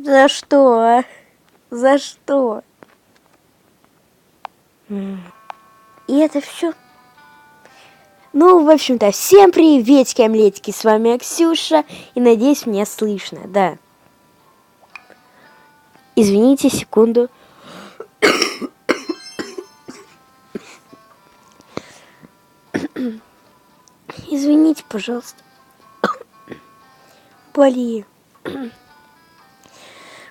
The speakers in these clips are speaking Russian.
За что, а? За что? И это все. Ну, в общем-то, всем приветики, омлетики, с вами Ксюша, и надеюсь, меня слышно, да. Извините, секунду. Извините, пожалуйста. Болею.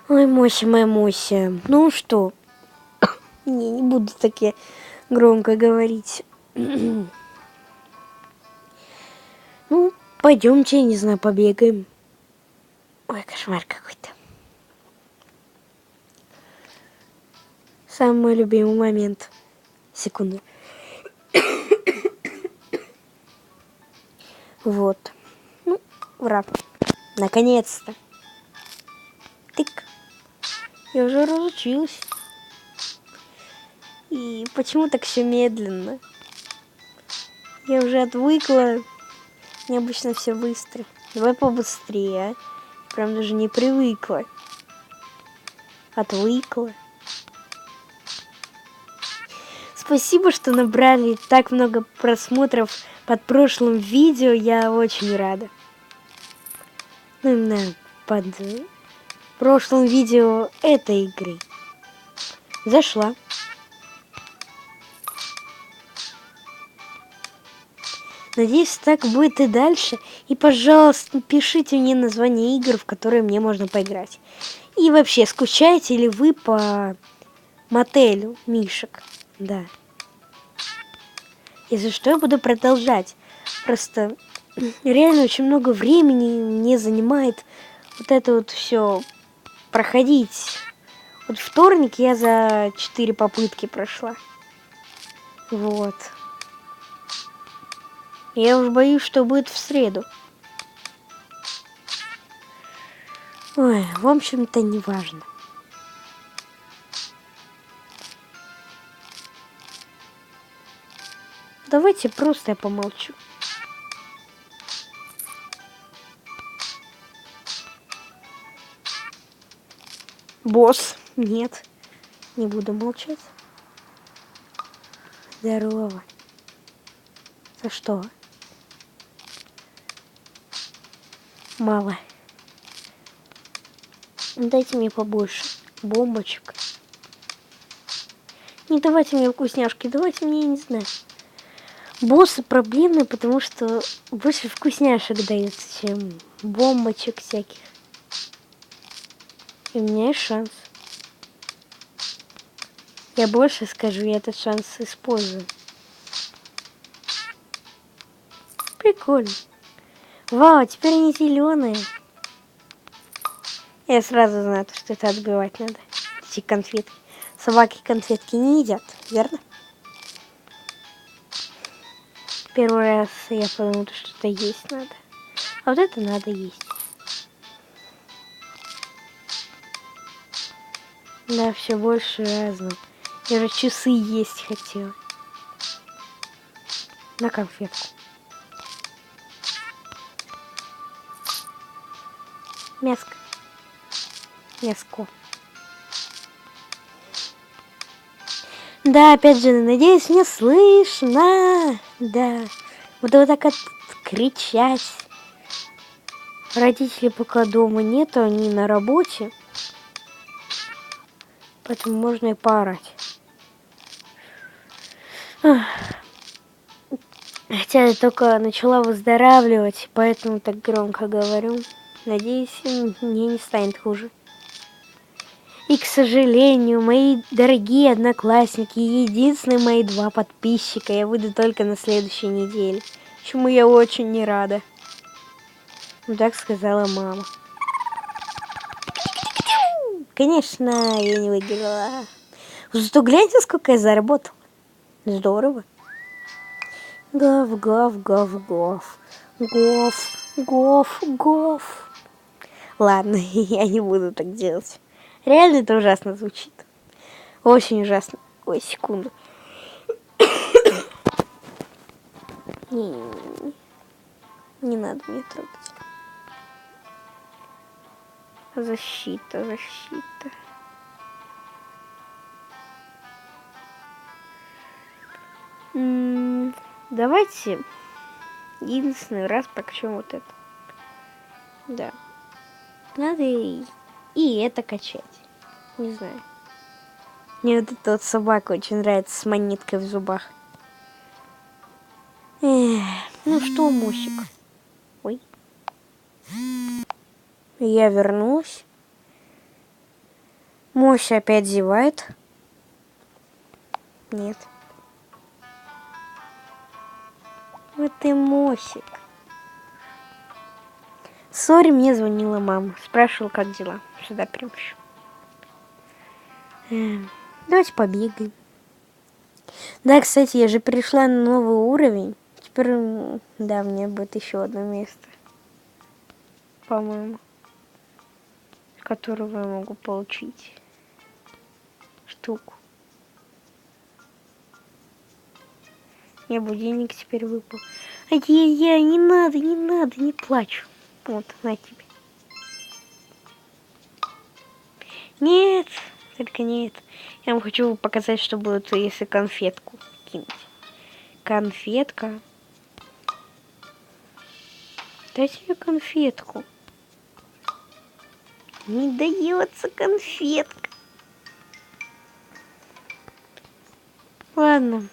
Ой, Мося моя Мося. Ну что? Не буду так я громко говорить. Ну, пойдемте, я не знаю, побегаем. Ой, кошмар какой-то. Самый мой любимый момент. Секунду. Вот. Ну, ура. Наконец-то. Тык. Я уже разучилась. И почему так все медленно? Я уже отвыкла. Мне обычно все быстро. Давай побыстрее, а? Прям даже не привыкла. Отвыкла. Спасибо, что набрали так много просмотров под прошлым видео. Я очень рада. Ну, именно под прошлым видео этой игры. Зашла. Надеюсь, так будет и дальше. И, пожалуйста, пишите мне название игр, в которые мне можно поиграть. И вообще, скучаете ли вы по мотелю мишек? Да. Если что, я буду продолжать. Просто реально очень много времени мне занимает вот это вот все проходить. Вот вторник я за 4 попытки прошла. Вот. Я уж боюсь, что будет в среду. Ой, в общем-то, не важно. Давайте просто я помолчу. Босс, нет, не буду молчать. Здорово. За что? Мало. Дайте мне побольше бомбочек. Не давайте мне вкусняшки, давайте мне, я не знаю. Боссы проблемные, потому что больше вкусняшек дается, чем бомбочек всяких. И у меня есть шанс. Я больше скажу, я этот шанс использую. Прикольно. Вау, теперь они зеленые. Я сразу знаю, что это отбивать надо. Эти конфетки. Собаки конфетки не едят, верно? Первый раз я подумала, что это есть надо. А вот это надо есть. Да, все больше разного. Я же часы есть хотела. На конфетку. Мяско. Мяско. Да, опять же, надеюсь, меня слышно. Да. Буду вот так кричать. Родителей пока дома нету, они на работе. Поэтому можно и поорать. Хотя я только начала выздоравливать, поэтому так громко говорю. Надеюсь, мне не станет хуже. И, к сожалению, мои дорогие одноклассники, единственные мои 2 подписчика, я выйду только на следующей неделе. Чему я очень не рада. Ну, так сказала мама. Конечно, я не выиграла. Зато гляньте, сколько я заработала. Здорово. Гав, гав, гав, гав. Гав, гав, гав. Ладно, я не буду так делать. Реально это ужасно звучит. Очень ужасно. Ой, секунду. Не, не надо меня трогать. Защита, защита. Давайте единственный раз покачаем вот это. Да. Надо и это качать. Не знаю. Мне вот эта вот собака очень нравится с монеткой в зубах. Эх, ну что, Мусик? Ой. Я вернулась. Мося опять зевает. Нет. Вот ты Мосик. Сори, мне звонила мама. Спрашивала, как дела. Сюда прям еще. Давайте побегаем. Да, кстати, я же перешла на новый уровень. Теперь, да, мне будет еще одно место. По-моему. С которого я могу получить штуку. Мне будильник теперь выпал. Ай-яй-яй, не надо, не плачу. Вот, на тебе. Нет, только нет. Я вам хочу показать, что будет, если конфетку кинуть. Конфетка. Дайте мне конфетку. Не дается конфетка. Ладно.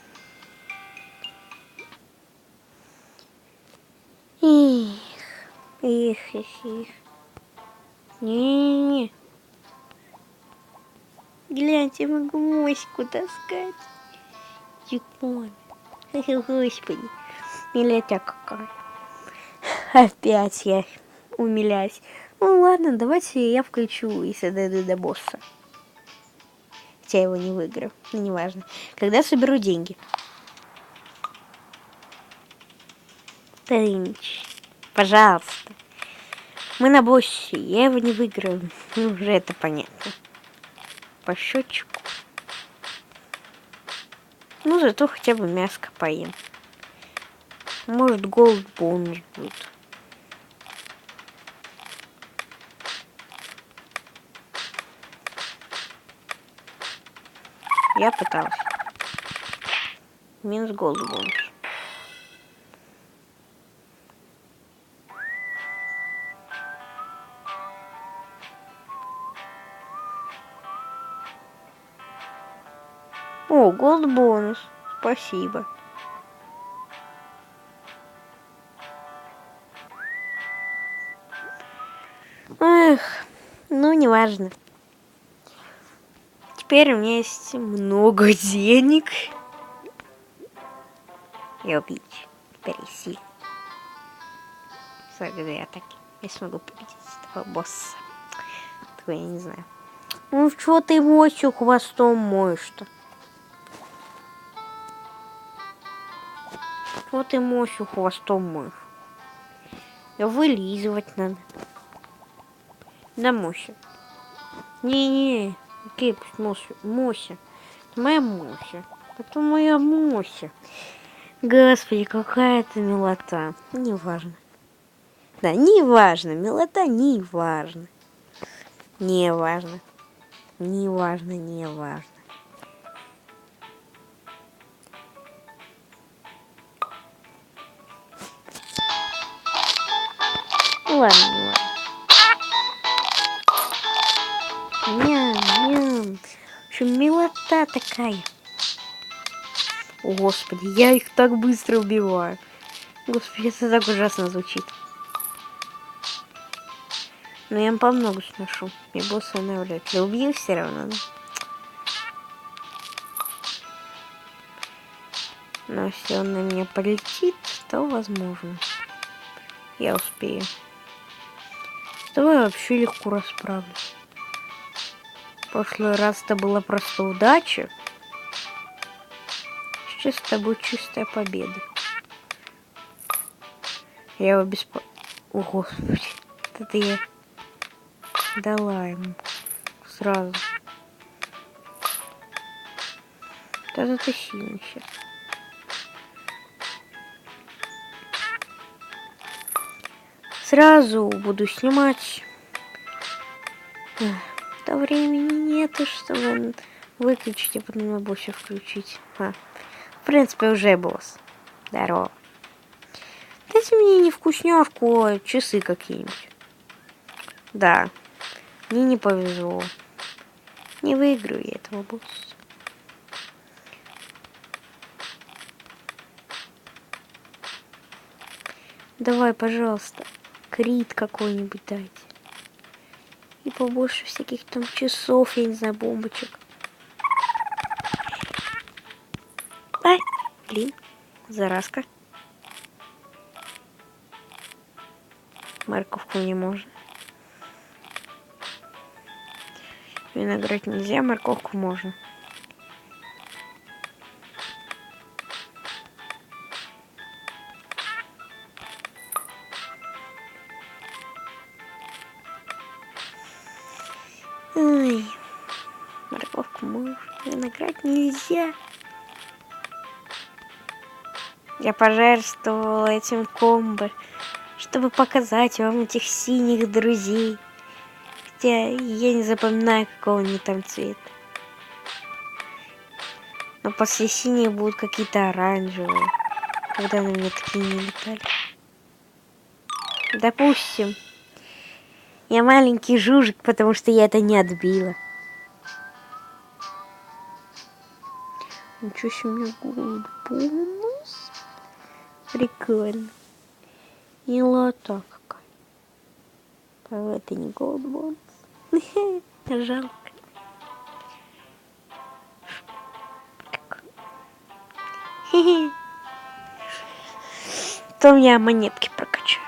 Их. Не-не-не. Гляньте, я могу моську таскать. Чекон. Господи. Милятя какая. Опять я умиляюсь. Ну ладно, давайте я включу, если дойду до босса. Хотя я его не выиграю, но неважно. Когда соберу деньги. Тынч. Пожалуйста. Мы на боссе, я его не выиграю. Ну, уже это понятно. По счетчику. Ну, зато хотя бы мяско поем. Может, голд бонус будет. Я пыталась. Минус голд бонус. О, голд бонус. Спасибо. Эх, ну неважно. Теперь у меня есть много денег. Я убить. Теперь я сильный. Благодаря атаке. Я смогу победить этого босса. Такого я не знаю. Ну что ты мощью хвостом моешь-то? Что ты мощью хвостом моешь? Вылизывать надо. Да, Мося. Не-не, окей, пусть Мося. Это моя Мося. Это моя Мося. Господи, какая это милота. Неважно. Да, неважно. Милота неважно. Неважно. Неважно. Ладно. Ням. В общем, милота такая. О, Господи, я их так быстро убиваю. Господи, это так ужасно звучит. Но я им по много сношу. И босса навряд ли убью все равно, да? Но если он на меня полетит, то возможно. Я успею. Давай я вообще легко расправлюсь. В прошлый раз это была просто удача. Сейчас это будет чистая победа. Я его О, Господи. Это я дала ему сразу. Да это сильно сейчас. Сразу буду снимать То времени нету, чтобы выключить, а потом на боссе включить. В принципе, уже босс. Здорово. Дайте мне не вкусняшку, а часы какие-нибудь. Да, мне не повезло. Не выиграю я этого босса. Давай, пожалуйста, крит какой-нибудь дайте. И побольше всяких там часов, я не знаю, бомбочек. Ай, блин, заразка. Морковку не можно. Виноград нельзя, морковку можно. Ой, морковку можно, виноград нельзя. Я пожертвовала этим комбо, чтобы показать вам этих синих друзей. Хотя я не запоминаю, какого они там цвета. Но после синих будут какие-то оранжевые, когда на меня такие не летали. Допустим, я маленький жужик, потому что я это не отбила. Ничего себе, у меня голд бонус. Прикольно. И лота какая. А это не голд бонус. Жалко. То я монетки прокачаю.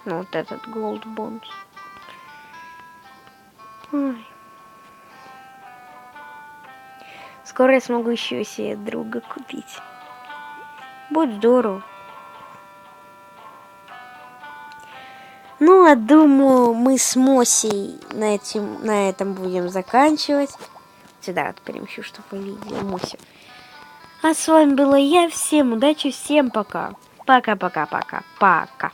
Ну вот этот голд бонус. Ой. Скоро я смогу еще себе друга купить. Будет здорово. Ну, а думаю, мы с Мосей на этом будем заканчивать. Сюда вот перемещу, чтобы вы видели Мосю. А с вами была я. Всем удачи, всем пока. Пока-пока-пока. Пока.